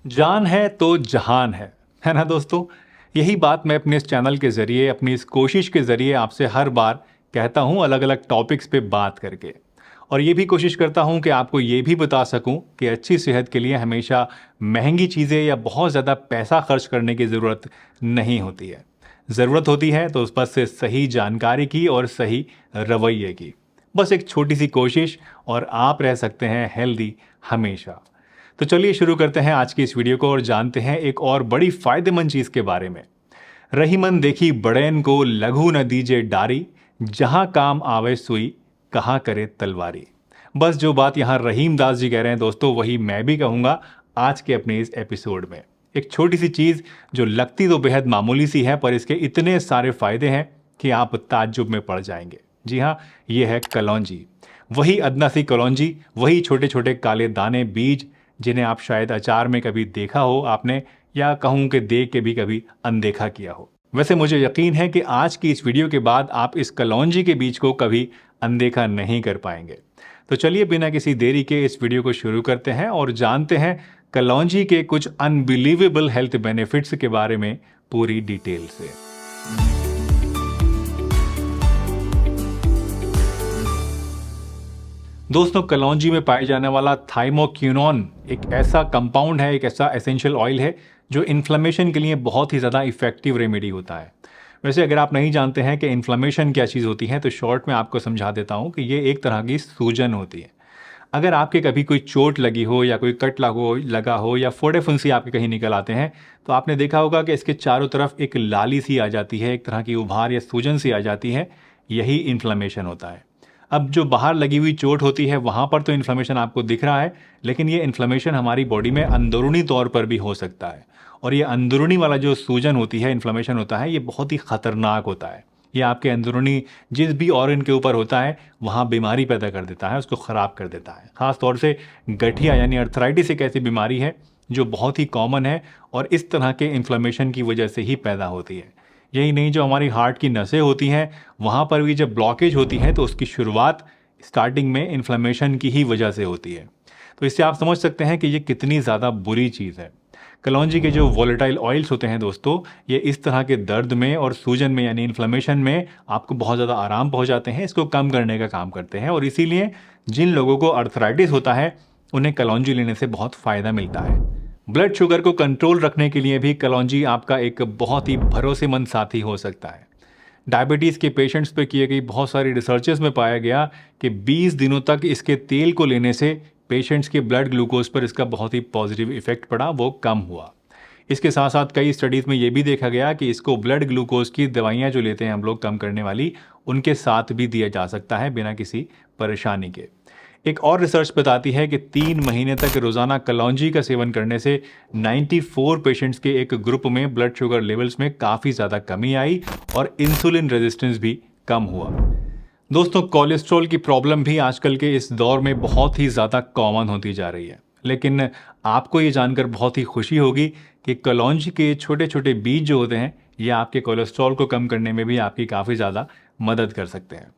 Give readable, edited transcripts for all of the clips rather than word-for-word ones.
जान है तो जहान है ना दोस्तों। यही बात मैं अपने इस चैनल के ज़रिए, अपनी इस कोशिश के ज़रिए आपसे हर बार कहता हूँ, अलग अलग टॉपिक्स पे बात करके। और ये भी कोशिश करता हूँ कि आपको ये भी बता सकूँ कि अच्छी सेहत के लिए हमेशा महंगी चीज़ें या बहुत ज़्यादा पैसा खर्च करने की ज़रूरत नहीं होती है। ज़रूरत होती है तो उस बस से सही जानकारी की और सही रवैये की। बस एक छोटी सी कोशिश और आप रह सकते हैं हेल्दी हमेशा। तो चलिए शुरू करते हैं आज की इस वीडियो को और जानते हैं एक और बड़ी फायदेमंद चीज के बारे में। रहीमन देखी बड़ैन को लघु न दीजे डारी, जहां काम आवे सुई कहाँ करे तलवारी। बस जो बात यहां रहीम दास जी कह रहे हैं दोस्तों, वही मैं भी कहूंगा आज के अपने इस एपिसोड में। एक छोटी सी चीज जो लगती तो बेहद मामूली सी है, पर इसके इतने सारे फायदे हैं कि आप ताज्जुब में पड़ जाएंगे। जी हाँ, ये है कलौंजी। वही अदना सी कलौंजी, वही छोटे छोटे काले दाने बीज जिन्हें आप शायद अचार में कभी देखा हो आपने, या कहूं कि देख के भी कभी अनदेखा किया हो। वैसे मुझे यकीन है कि आज की इस वीडियो के बाद आप इस कलौंजी के बीज को कभी अनदेखा नहीं कर पाएंगे। तो चलिए बिना किसी देरी के इस वीडियो को शुरू करते हैं और जानते हैं कलौंजी के कुछ अनबिलीवेबल हेल्थ बेनिफिट्स के बारे में पूरी डिटेल से। दोस्तों, कलौंजी में पाए जाने वाला थाइमोक्विनोन एक ऐसा कंपाउंड है, एक ऐसा एसेंशियल ऑयल है जो इन्फ्लेमेशन के लिए बहुत ही ज़्यादा इफेक्टिव रेमेडी होता है। वैसे अगर आप नहीं जानते हैं कि इन्फ्लेमेशन क्या चीज़ होती है, तो शॉर्ट में आपको समझा देता हूँ कि ये एक तरह की सूजन होती है। अगर आपके कभी कोई चोट लगी हो या कोई कट लगा हो या फोड़े फुंसी आपके कहीं निकल आते हैं, तो आपने देखा होगा कि इसके चारों तरफ एक लाली सी आ जाती है, एक तरह की उभार या सूजन सी आ जाती है। यही इन्फ्लेमेशन होता है। अब जो बाहर लगी हुई चोट होती है वहां पर तो इन्फ्लेमेशन आपको दिख रहा है, लेकिन ये इन्फ्लेमेशन हमारी बॉडी में अंदरूनी तौर पर भी हो सकता है। और ये अंदरूनी वाला जो सूजन होती है, इन्फ्लेमेशन होता है, ये बहुत ही खतरनाक होता है। ये आपके अंदरूनी जिस भी ऑर्गन के ऊपर होता है वहाँ बीमारी पैदा कर देता है, उसको ख़राब कर देता है। ख़ास तौर से गठिया यानी अर्थराइटिस एक ऐसी बीमारी है जो बहुत ही कॉमन है और इस तरह के इन्फ्लेमेशन की वजह से ही पैदा होती है। यही नहीं, जो हमारी हार्ट की नसें होती हैं वहाँ पर भी जब ब्लॉकेज होती है तो उसकी शुरुआत स्टार्टिंग में इन्फ्लेमेशन की ही वजह से होती है। तो इससे आप समझ सकते हैं कि ये कितनी ज़्यादा बुरी चीज़ है। कलौंजी के जो वोलेटाइल ऑयल्स होते हैं दोस्तों, ये इस तरह के दर्द में और सूजन में यानी इन्फ्लेमेशन में आपको बहुत ज़्यादा आराम पहुंचाते हैं, इसको कम करने का काम करते हैं। और इसीलिए जिन लोगों को अर्थराइटिस होता है उन्हें कलौंजी लेने से बहुत फ़ायदा मिलता है। ब्लड शुगर को कंट्रोल रखने के लिए भी कलौंजी आपका एक बहुत ही भरोसेमंद साथी हो सकता है। डायबिटीज़ के पेशेंट्स पे किए गई बहुत सारी रिसर्चेस में पाया गया कि 20 दिनों तक इसके तेल को लेने से पेशेंट्स के ब्लड ग्लूकोज पर इसका बहुत ही पॉजिटिव इफेक्ट पड़ा, वो कम हुआ। इसके साथ साथ कई स्टडीज़ में ये भी देखा गया कि इसको ब्लड ग्लूकोज की दवाइयाँ जो लेते हैं हम लोग कम करने वाली, उनके साथ भी दिया जा सकता है बिना किसी परेशानी के। एक और रिसर्च बताती है कि 3 महीने तक रोज़ाना कलौंजी का सेवन करने से 94 पेशेंट्स के एक ग्रुप में ब्लड शुगर लेवल्स में काफ़ी ज़्यादा कमी आई और इंसुलिन रेजिस्टेंस भी कम हुआ। दोस्तों, कोलेस्ट्रॉल की प्रॉब्लम भी आजकल के इस दौर में बहुत ही ज़्यादा कॉमन होती जा रही है, लेकिन आपको ये जानकर बहुत ही खुशी होगी कि कलौंजी के छोटे छोटे बीज जो होते हैं ये आपके कोलेस्ट्रॉल को कम करने में भी आपकी काफ़ी ज़्यादा मदद कर सकते हैं।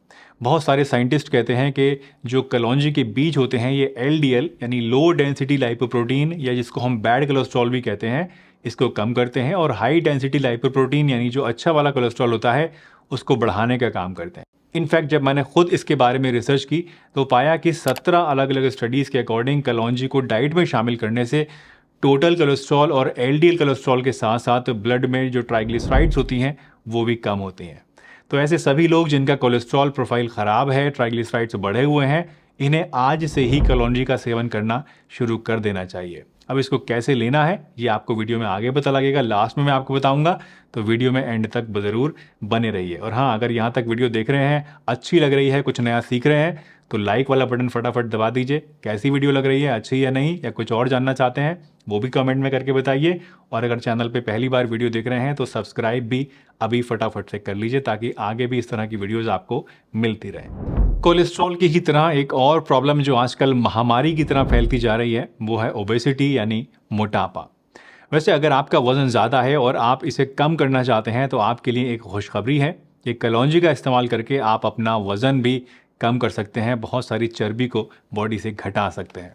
बहुत सारे साइंटिस्ट कहते हैं कि जो कलौंजी के बीज होते हैं ये LDL यानी लो डेंसिटी लाइपोप्रोटीन, या जिसको हम बैड कोलेस्ट्रॉल भी कहते हैं, इसको कम करते हैं। और हाई डेंसिटी लाइपोप्रोटीन यानी जो अच्छा वाला कोलेस्ट्रॉल होता है उसको बढ़ाने का काम करते हैं। इनफैक्ट जब मैंने खुद इसके बारे में रिसर्च की तो पाया कि 17 अलग अलग स्टडीज़ के अकॉर्डिंग कलौंजी को डाइट में शामिल करने से टोटल कोलेस्ट्रॉल और LDL कोलेस्ट्रॉल के साथ साथ ब्लड में जो ट्राइग्लिसराइड्स होती हैं वो भी कम होती हैं। तो ऐसे सभी लोग जिनका कोलेस्ट्रॉल प्रोफाइल ख़राब है, ट्राइग्लिसराइड्स बढ़े हुए हैं, इन्हें आज से ही कलौंजी का सेवन करना शुरू कर देना चाहिए। अब इसको कैसे लेना है ये आपको वीडियो में आगे पता लगेगा, लास्ट में मैं आपको बताऊंगा, तो वीडियो में एंड तक ज़रूर बने रहिए। और हाँ, अगर यहाँ तक वीडियो देख रहे हैं, अच्छी लग रही है, कुछ नया सीख रहे हैं, तो लाइक वाला बटन फटाफट दबा दीजिए। कैसी वीडियो लग रही है, अच्छी या नहीं, या कुछ और जानना चाहते हैं वो भी कमेंट में करके बताइए। और अगर चैनल पे पहली बार वीडियो देख रहे हैं तो सब्सक्राइब भी अभी फटाफट से कर लीजिए ताकि आगे भी इस तरह की वीडियोज़ आपको मिलती रहे। कोलेस्ट्रॉल की ही तरह एक और प्रॉब्लम जो आजकल महामारी की तरह फैलती जा रही है वो है ओबेसिटी यानी मोटापा। वैसे अगर आपका वज़न ज़्यादा है और आप इसे कम करना चाहते हैं तो आपके लिए एक खुशखबरी है कि कलौंजी का इस्तेमाल करके आप अपना वज़न भी कम कर सकते हैं, बहुत सारी चर्बी को बॉडी से घटा सकते हैं।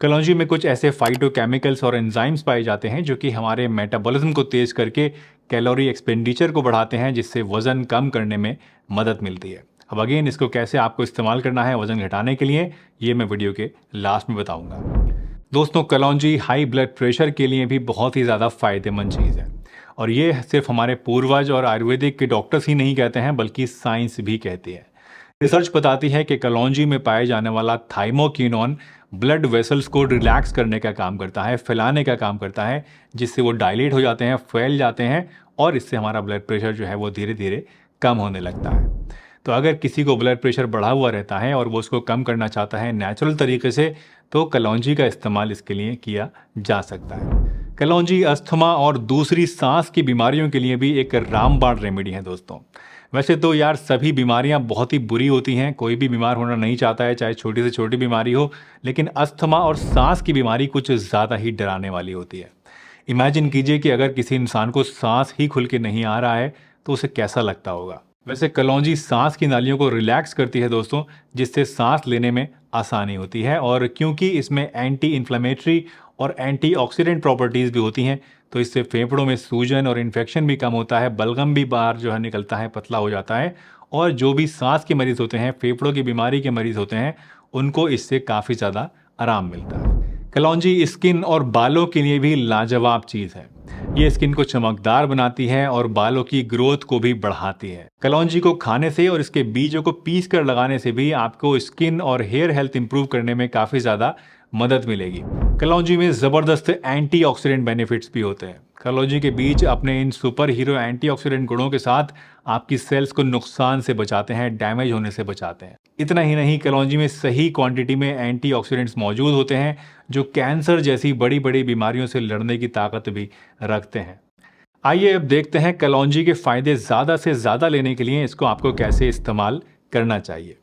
कलौंजी में कुछ ऐसे फाइटोकेमिकल्स और एंजाइम्स पाए जाते हैं जो कि हमारे मेटाबॉलिज्म को तेज करके कैलोरी एक्सपेंडिचर को बढ़ाते हैं, जिससे वज़न कम करने में मदद मिलती है। अब अगेन इसको कैसे आपको इस्तेमाल करना है वज़न घटाने के लिए, ये मैं वीडियो के लास्ट में बताऊंगा। दोस्तों, कलौंजी हाई ब्लड प्रेशर के लिए भी बहुत ही ज़्यादा फ़ायदेमंद चीज़ है, और ये सिर्फ हमारे पूर्वज और आयुर्वेदिक के डॉक्टर्स ही नहीं कहते हैं, बल्कि साइंस भी कहती है। रिसर्च बताती है कि कलौंजी में पाए जाने वाला थाइमोक्विनोन ब्लड वेसल्स को रिलैक्स करने का काम करता है, फैलाने का काम करता है, जिससे वो डायलेट हो जाते हैं, फैल जाते हैं, और इससे हमारा ब्लड प्रेशर जो है वो धीरे धीरे कम होने लगता है। तो अगर किसी को ब्लड प्रेशर बढ़ा हुआ रहता है और वो उसको कम करना चाहता है नेचुरल तरीके से, तो कलौंजी का इस्तेमाल इसके लिए किया जा सकता है। कलौंजी अस्थमा और दूसरी सांस की बीमारियों के लिए भी एक रामबाण रेमेडी है दोस्तों। वैसे तो यार सभी बीमारियां बहुत ही बुरी होती हैं, कोई भी बीमार होना नहीं चाहता है, चाहे छोटी से छोटी बीमारी हो, लेकिन अस्थमा और सांस की बीमारी कुछ ज़्यादा ही डराने वाली होती है। इमेजिन कीजिए कि अगर किसी इंसान को सांस ही खुल के नहीं आ रहा है तो उसे कैसा लगता होगा। वैसे कलौंजी सांस की नालियों को रिलैक्स करती है दोस्तों, जिससे सांस लेने में आसानी होती है, और क्योंकि इसमें एंटी इन्फ्लेमेटरी और एंटीऑक्सीडेंट प्रॉपर्टीज़ भी होती हैं, तो इससे फेफड़ों में सूजन और इन्फेक्शन भी कम होता है, बलगम भी बाहर जो है निकलता है, पतला हो जाता है, और जो भी सांस के मरीज़ होते हैं, फेफड़ों की बीमारी के मरीज़ होते हैं, उनको इससे काफ़ी ज़्यादा आराम मिलता है। कलौंजी स्किन और बालों के लिए भी लाजवाब चीज़ है। ये स्किन को चमकदार बनाती है और बालों की ग्रोथ को भी बढ़ाती है। कलौंजी को खाने से और इसके बीजों को पीस कर लगाने से भी आपको स्किन और हेयर हेल्थ इंप्रूव करने में काफ़ी ज़्यादा मदद मिलेगी। कलौंजी में ज़बरदस्त एंटीऑक्सीडेंट बेनिफिट्स भी होते हैं। कलौंजी के बीज अपने इन सुपर हीरो एंटीऑक्सीडेंट गुणों के साथ आपकी सेल्स को नुकसान से बचाते हैं, डैमेज होने से बचाते हैं। इतना ही नहीं, कलौंजी में सही क्वांटिटी में एंटीऑक्सीडेंट्स मौजूद होते हैं जो कैंसर जैसी बड़ी बड़ी बीमारियों से लड़ने की ताकत भी रखते हैं। आइए अब देखते हैं कलौंजी के फ़ायदे ज़्यादा से ज़्यादा लेने के लिए इसको आपको कैसे इस्तेमाल करना चाहिए।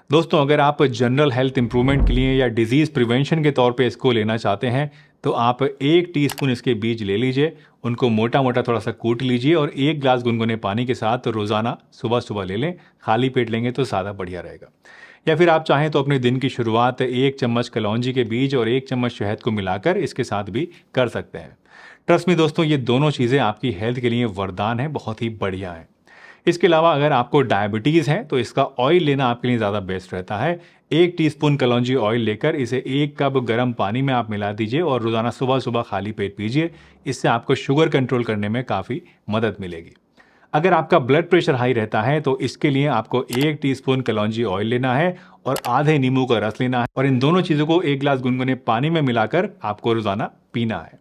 दोस्तों, अगर आप जनरल हेल्थ इंप्रूवमेंट के लिए या डिजीज़ प्रिवेंशन के तौर पे इसको लेना चाहते हैं, तो आप 1 टीस्पून इसके बीज ले लीजिए, उनको मोटा मोटा थोड़ा सा कूट लीजिए और 1 ग्लास गुनगुने पानी के साथ रोज़ाना सुबह सुबह ले लें। खाली पेट लेंगे तो ज़्यादा बढ़िया रहेगा। या फिर आप चाहें तो अपने दिन की शुरुआत 1 चम्मच कलौंजी के बीज और 1 चम्मच शहद को मिलाकर इसके साथ भी कर सकते हैं। ट्रस्ट मी दोस्तों, ये दोनों चीज़ें आपकी हेल्थ के लिए वरदान है, बहुत ही बढ़िया है। इसके अलावा अगर आपको डायबिटीज़ है तो इसका ऑयल लेना आपके लिए ज़्यादा बेस्ट रहता है। 1 टीस्पून कलौंजी ऑयल लेकर इसे 1 कप गर्म पानी में आप मिला दीजिए और रोज़ाना सुबह सुबह खाली पेट पीजिए। इससे आपको शुगर कंट्रोल करने में काफ़ी मदद मिलेगी। अगर आपका ब्लड प्रेशर हाई रहता है तो इसके लिए आपको 1 टीस्पून कलौंजी ऑयल लेना है और आधे नींबू का रस लेना है, और इन दोनों चीज़ों को 1 ग्लास गुनगुने पानी में मिलाकर आपको रोज़ाना पीना है।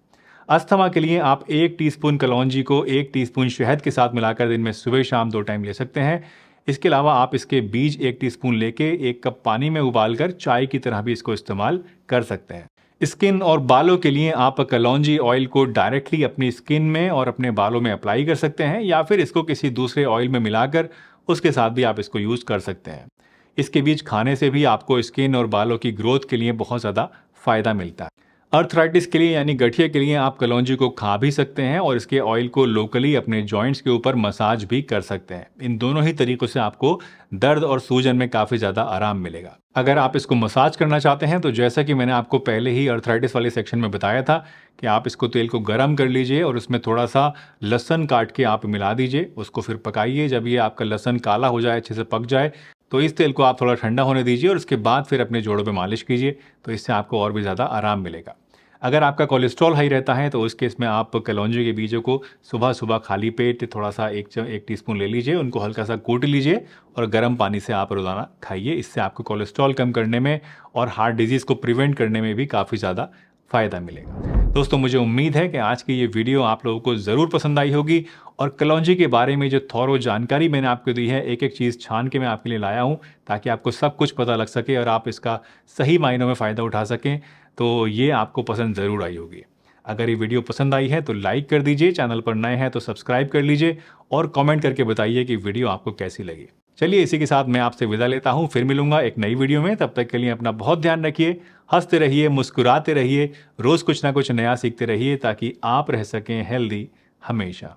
अस्थमा के लिए आप 1 टीस्पून कलौंजी को 1 टीस्पून शहद के साथ मिलाकर दिन में सुबह शाम 2 टाइम ले सकते हैं। इसके अलावा आप इसके बीज 1 टीस्पून लेके 1 कप पानी में उबालकर चाय की तरह भी इसको इस्तेमाल कर सकते हैं। स्किन और बालों के लिए आप कलौंजी ऑयल को डायरेक्टली अपनी स्किन में और अपने बालों में अप्लाई कर सकते हैं, या फिर इसको किसी दूसरे ऑयल में मिलाकर उसके साथ भी आप इसको यूज़ कर सकते हैं। इसके बीज खाने से भी आपको स्किन और बालों की ग्रोथ के लिए बहुत ज़्यादा फ़ायदा मिलता है। अर्थराइटिस के लिए यानी गठिया के लिए आप कलौंजी को खा भी सकते हैं और इसके ऑयल को लोकली अपने जॉइंट्स के ऊपर मसाज भी कर सकते हैं। इन दोनों ही तरीकों से आपको दर्द और सूजन में काफ़ी ज़्यादा आराम मिलेगा। अगर आप इसको मसाज करना चाहते हैं तो जैसा कि मैंने आपको पहले ही अर्थराइटिस वाले सेक्शन में बताया था कि आप इसको तेल को गर्म कर लीजिए और उसमें थोड़ा सा लहसुन काट के आप मिला दीजिए, उसको फिर पकाइए। जब ये आपका लहसुन काला हो जाए, अच्छे से पक जाए, तो इस तेल को आप थोड़ा ठंडा होने दीजिए और उसके बाद फिर अपने जोड़ों पे मालिश कीजिए, तो इससे आपको और भी ज़्यादा आराम मिलेगा। अगर आपका कोलेस्ट्रॉल हाई रहता है तो उस केस में आप कलौंजी के बीजों को सुबह सुबह खाली पेट थोड़ा सा 1 टीस्पून ले लीजिए, उनको हल्का सा कूट लीजिए और गर्म पानी से आप रोज़ाना खाइए। इससे आपको कोलेस्ट्रॉल कम करने में और हार्ट डिजीज़ को प्रिवेंट करने में भी काफ़ी ज़्यादा फ़ायदा मिलेगा। दोस्तों, मुझे उम्मीद है कि आज की ये वीडियो आप लोगों को ज़रूर पसंद आई होगी, और कलौंजी के बारे में जो थॉरो जानकारी मैंने आपको दी है, एक एक चीज़ छान के मैं आपके लिए लाया हूँ ताकि आपको सब कुछ पता लग सके और आप इसका सही मायनों में फ़ायदा उठा सकें, तो ये आपको पसंद ज़रूर आई होगी। अगर ये वीडियो पसंद आई है तो लाइक कर दीजिए, चैनल पर नए हैं तो सब्सक्राइब कर लीजिए और कमेंट करके बताइए कि वीडियो आपको कैसी लगी। चलिए, इसी के साथ मैं आपसे विदा लेता हूँ, फिर मिलूंगा एक नई वीडियो में। तब तक के लिए अपना बहुत ध्यान रखिए, हंसते रहिए, मुस्कुराते रहिए, रोज़ कुछ ना कुछ नया सीखते रहिए ताकि आप रह सकें हेल्दी हमेशा।